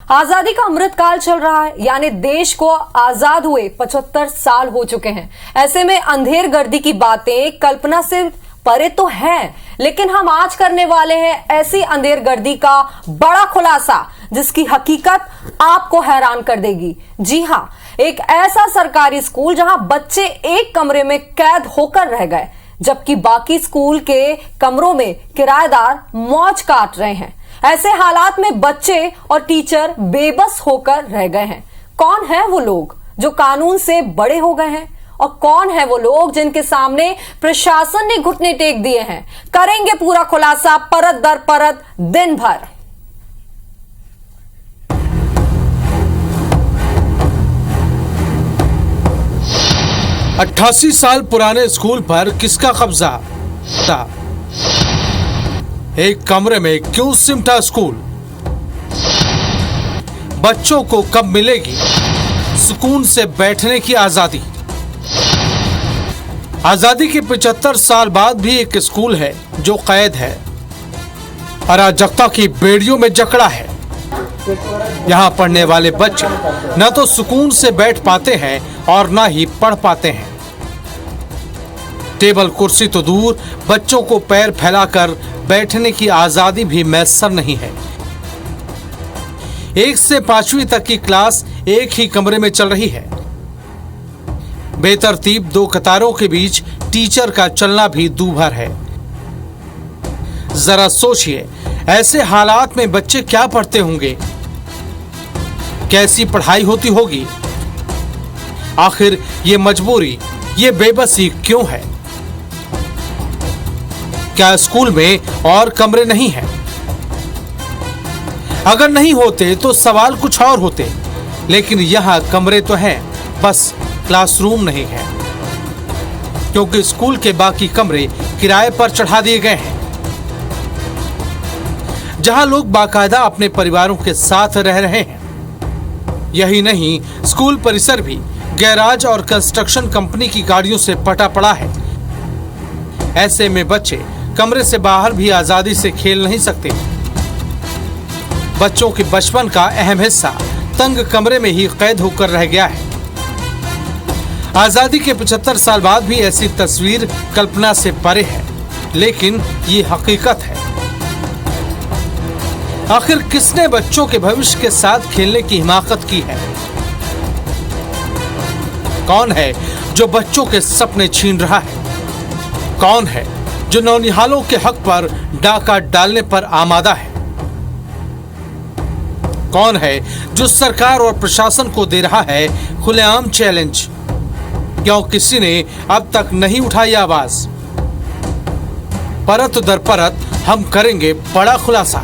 आजादी का अमृतकाल चल रहा है, यानी देश को आजाद हुए 75 साल हो चुके हैं। ऐसे में अंधेर गर्दी की बातें कल्पना से परे तो है, लेकिन हम आज करने वाले हैं ऐसी अंधेर गर्दी का बड़ा खुलासा जिसकी हकीकत आपको हैरान कर देगी। जी हां, एक ऐसा सरकारी स्कूल जहां बच्चे एक कमरे में कैद होकर रह गए, जबकि बाकी स्कूल के कमरों में किराएदार मौज काट रहे हैं। ऐसे हालात में बच्चे और टीचर बेबस होकर रह गए हैं। कौन है वो लोग जो कानून से बड़े हो गए हैं, और कौन है वो लोग जिनके सामने प्रशासन ने घुटने टेक दिए हैं? करेंगे पूरा खुलासा परत दर परत दिन भर। अट्ठासी साल पुराने स्कूल पर किसका कब्जा था? एक कमरे में क्यों सिमटा स्कूल? बच्चों को कब मिलेगी सुकून से बैठने की आजादी? आजादी के 75 साल बाद भी एक स्कूल है जो कैद है, अराजकता की बेड़ियों में जकड़ा है। यहाँ पढ़ने वाले बच्चे न तो सुकून से बैठ पाते हैं और न ही पढ़ पाते हैं। टेबल कुर्सी तो दूर, बच्चों को पैर फैलाकर बैठने की आजादी भी मैसर नहीं है। 1 से 5वीं तक की क्लास एक ही कमरे में चल रही है। बेतरतीब 2 कतारों के बीच टीचर का चलना भी दूभर है। जरा सोचिए, ऐसे हालात में बच्चे क्या पढ़ते होंगे, कैसी पढ़ाई होती होगी? आखिर ये मजबूरी, ये बेबसी क्यों है? क्या स्कूल में और कमरे नहीं हैं? अगर नहीं होते तो सवाल कुछ और होते, लेकिन यहां कमरे तो हैं, बस क्लासरूम नहीं है, क्योंकि स्कूल के बाकी कमरे किराए पर चढ़ा दिए गए हैं, जहां लोग बाकायदा अपने परिवारों के साथ रह रहे हैं। यही नहीं, स्कूल परिसर भी गैराज और कंस्ट्रक्शन कंपनी की गाड़ियों से पटा पड़ा है। ऐसे में बच्चे कमरे से बाहर भी आजादी से खेल नहीं सकते। बच्चों के बचपन का अहम हिस्सा तंग कमरे में ही कैद होकर रह गया है। आजादी के 75 साल बाद भी ऐसी तस्वीर कल्पना से परे है, लेकिन ये हकीकत है। आखिर किसने बच्चों के भविष्य के साथ खेलने की हिमाकत की है? कौन है जो बच्चों के सपने छीन रहा है? कौन है जो नौनिहालों के हक पर डाका डालने पर आमादा है? कौन है जो सरकार और प्रशासन को दे रहा है खुलेआम चैलेंज? क्यों किसी ने अब तक नहीं उठाई आवाज? परत दर परत हम करेंगे बड़ा खुलासा।